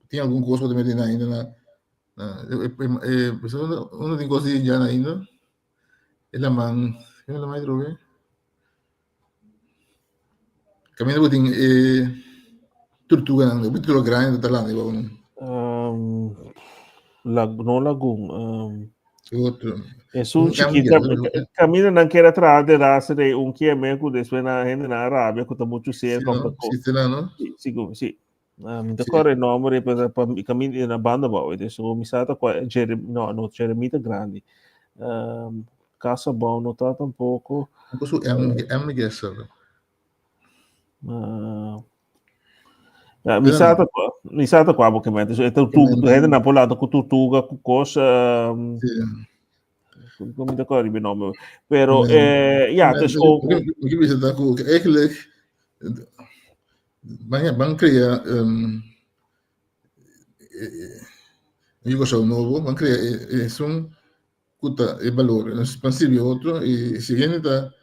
Tinha algum coisa de Medina ainda uno de coisas de Indiana ainda. Ela man, ela mais droga. Caminho botin tortuga nang, tortuga grande talando ba no Lagoon. Outro. Es un chiquita, camina não quer atrás de raça de que é meio que depois na gente na Arábia que tá muito certo sim me decorre o nome para caminho na banda boa isso me sata no Jeremita grande casa bom não tá tampouco Posso guessar mi sata qua porque me é tudo gente na polada com tutuga com coisa não me decorre o nome pero o que bisa taku eigenlijk van criar Yugoslavo novo van criar un cuta e valor expansivo outro e se viene da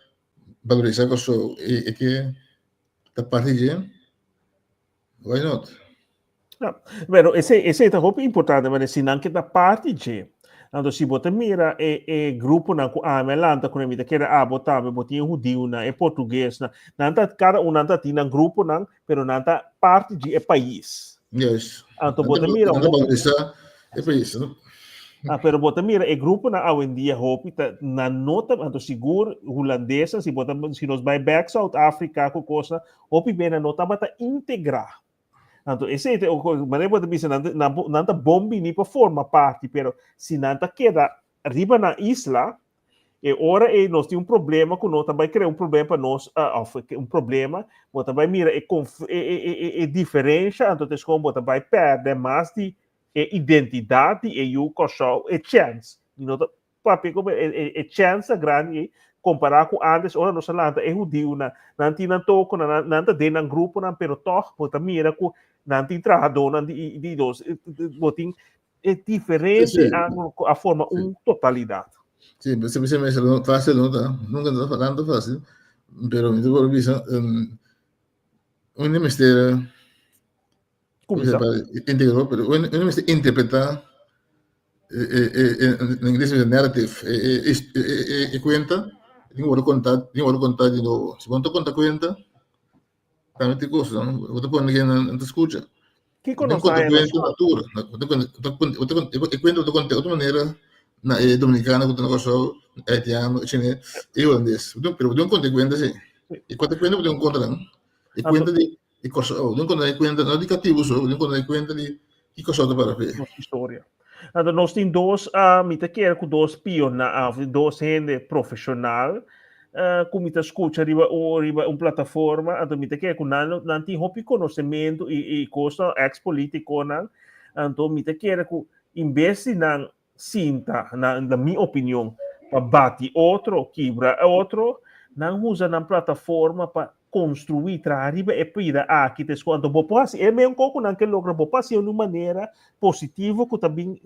valorizar coso e que da parte de why not pero esse é muito importante mas se não que da parte de então, se você mira grupo na Amelanta, quando me quer botar, botinho judeu na português na, cada um nanta tem um grupo não, pero nanta parte de país. Yes. Então, você mira é país, não? Pero você mira grupo na hoje em dia hope na nota, então seguro holandesa, se nós vai back South Africa com coisa, hope bem na nota para integrar. Então, esse é o maneira de dizer não bombi nem para forma parte, pero se não queda arriba na isla, ora nós temos problema com nós também criar problema para nós, problema, nós também mira diferença, então tem como também perder mais de identidade e o coxo chance, não papi como chance grande comparar com antes, ora nós lá é judeu não tinha toco não tem grupo não, pero toch, você mira com não tem trabalhador, não tem dos, botin é diferente a forma totalidade. Sim, você me chama fácil, não tá? Nunca está falando fácil, pero me deu visa un mistério como se para integrar, pero un mistério interpretar en inglés es narrative, cuenta, tengo que contar de nuevo. Si cuando conta cuenta, también te cosa, ¿no? Vos te pones en tu escucha. Que Tengo conosce conta na cuenta escola? natura, cuenta de outra maneira, na dominicana, que tem negócio haitiano, chinês, e holandês. Pero tengo conta cuenta, sim. E conta cuenta, tengo conta, não. E Anto, cuenta de coisa, tengo conta cuenta, não de cativo, tengo conta cuenta de que coisa para ver. nossa história. Anto, nós temos dois, mita quer com dois piona, dois gente profissional, como mita escuta riba plataforma, anto mita quer com não tem hopi conhecimento e coisa ex-político, não. Anto, mita quer com investe na cinta, na minha opinião, para bater outro, quebra outro, não usa na plataforma para construir arriba e pida aqui te quando bopasi é mesmo coco não que logra bopasi de uma maneira positiva que também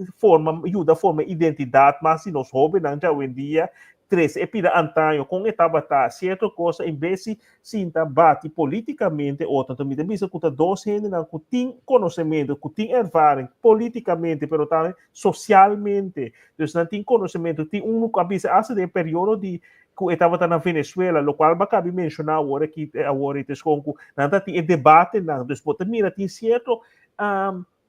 ajuda a forma identidade mas se nós hobby não já hoje em dia três é pida antanho com etapa tá certa coisa em vez de sinta bate politicamente ou também bisa que dois gente não que tem conhecimento que tem ervaring politicamente pero também socialmente então não tem conhecimento tem que avisa esse de período de que estava na Venezuela, lo qual cabe mencionar agora que agora é com nada tem debate não, depois mira tem certo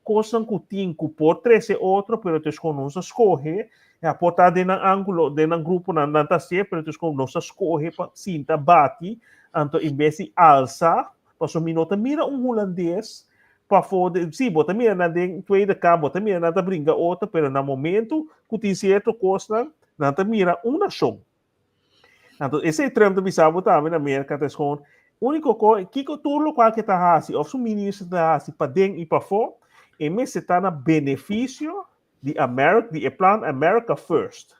coisa que tem que por três outro, pero te com não se escolhe, a portar de na ângulo de na grupo não tá certo, pero te com não se escolhe para sinta bate, então em vez de alça, para minuto mira holandês para poder, sim, bota mira na de tweede cá, bota mira na brinca outra, pero no momento que tem certo coisa, não tá mira uma nação. Então, esse Trump também sabe também na América, é com único coisa que tudo qual que está assim, ou o ministro está assim para dentro e para fora, e me se está na benefício de América, de plan America First.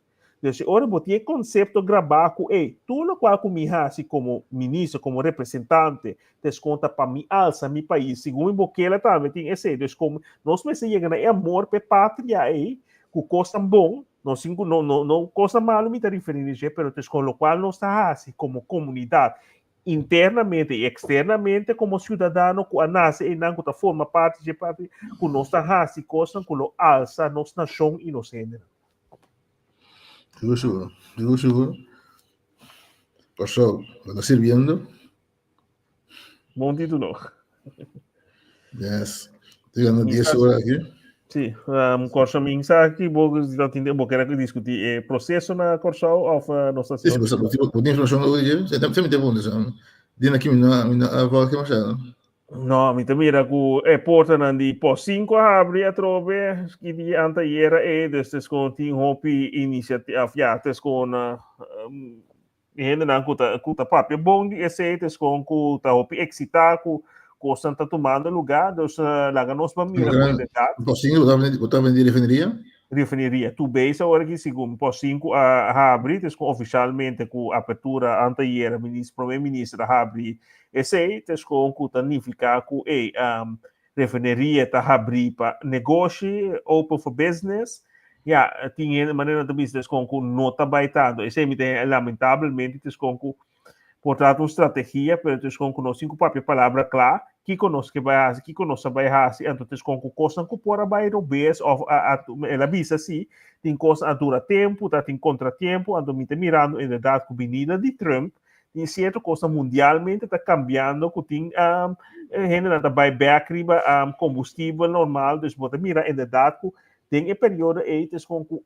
Então, agora botar conceito gravar com, tudo qual que me assim como ministro, como representante, desconta para mim alça meu país, segundo Bukele também tem esse, então como nós me se chega na amor pe pátria aí, que costa bom não coisa mal me está referindo, mas com o qual nós está assim, como comunidade, internamente e externamente, como cidadão, que nasce e não forma parte de parte, que nós está assim, coisa que lo alça, nós nação e nós gênero. Digo seguro. Pasó, lo está sirviendo. Bom título. Yes. Estoy ganando 10 horas aquí. Sim, corso mensagem, vou querer discutir processo na corso ou na Sí, estação. pues, porque información hoy, se me te pones, Dina aquí, mina, va que más, No, mi mira que porta di po 5 abre a trove que di anta era destes con tin hopi iniciativa fiates con hende na kuta papia bom di esse con kuta hopi excita ku santa tomando lugar dos laga nos ba mira com identidade Pues sí, votaba en refinería. Refineria tu base agora que segundo po 5 a abrir oficialmente com apertura anta era primeiro-ministro a abrir esse com que tanificar com refineria tá abrir para negócio open for business tinha maneira de business com que não tá baitando esse me tem lamentavelmente com que portanto uma estratégia pero com que nós cinco palavra clara que conosco que vai fazer então com que coisa que pora vai robes ou ela visa assim tem coisa a dura tempo tá tem contratempo então me tem mirando em verdade com a vinda de Trump tem certa coisa mundialmente está cambiando que tem gente não vai back riba combustível normal então você mira em verdade tem período aí com o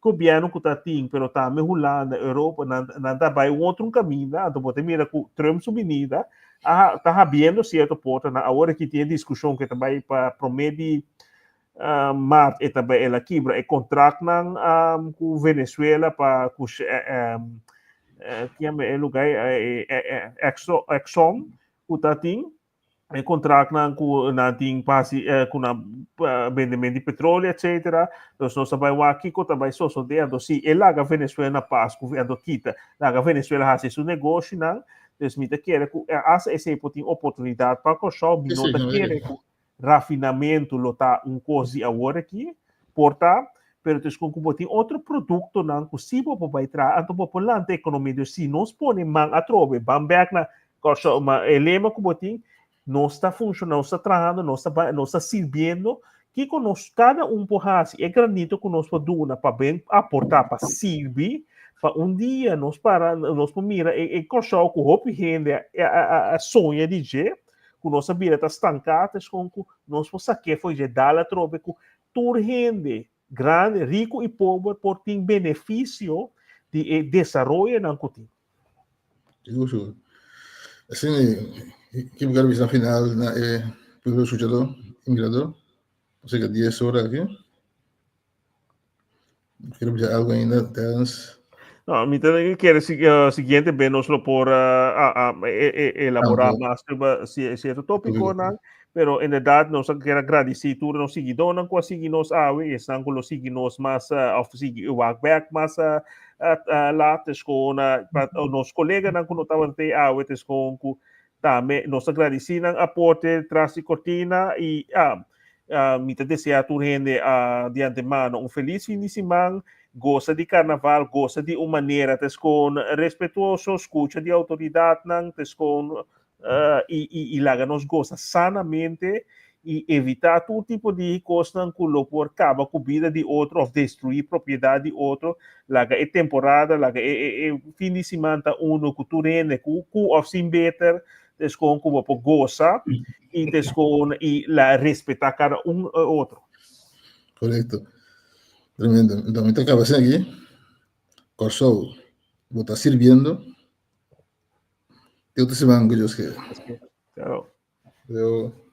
governo que está tem pero também Holanda Europa não vai outro caminho então você mira que Trump subida está havendo certo porta na hora que tem discussão que também para prometer março e também ela quebra contrato com Venezuela para que é lugar Exxon o tá tem contrato com tem passe com vendimento de petróleo etc nós não sabemos aqui que também só de se ela a Venezuela paz com a quita a Venezuela faz seu negócio não desmita quer que essa tem oportunidade para que só minota quer que rafinamento lota coisa agora aqui porta pero com que tem outro produto não possível para entrar então popular a economia se nós põe man a trove bamback na coisa uma lema que botin não está funcionando, não está trabalhando, não está servindo que conosco, cada porrasi, é granito que nós podemos para bem aportar para servir, para dia nós mira, e coxar com roupa rende a sonha de que nós sabia tá estancadas com nós saque foi de dar a trobe com tur rende grande, rico e pobre por ter benefício de desenvolver na coutinho. Justo. Assim, que lugar na final na primeiro sujeito imigrado, ou seja, 10 horas aqui. Quero dizer algo ainda, Terence. No, mi quiere siguiente bem nós por elaborar mais sobre certo tópico, não? Pero en verdad nós quero agradecer tudo nos seguidores, não conseguir nos estão com os seguidores mais oficial o back mais lá com nos colegas não quando estavam te com também nós agradecer não aporte traz cortina e me desejar tudo gente de antemano feliz fim de semana. Gosta de carnaval, gosta de uma maneira, com respeitoso, escuta de autoridade, com e lá nos gosta sanamente e evitar todo tipo de coisa que lo por acaba com a vida de outro ou destruir propriedade de outro. Lá é temporada, lá é fim de semana uno que tu rende, que of sim better, com como gosta e com e la respeitar cada outro. Correcto. Tremendo. Entonces, acaba aquí. Corso, vos estás sirviendo. Yo te se van, que yo es que. Claro. Veo.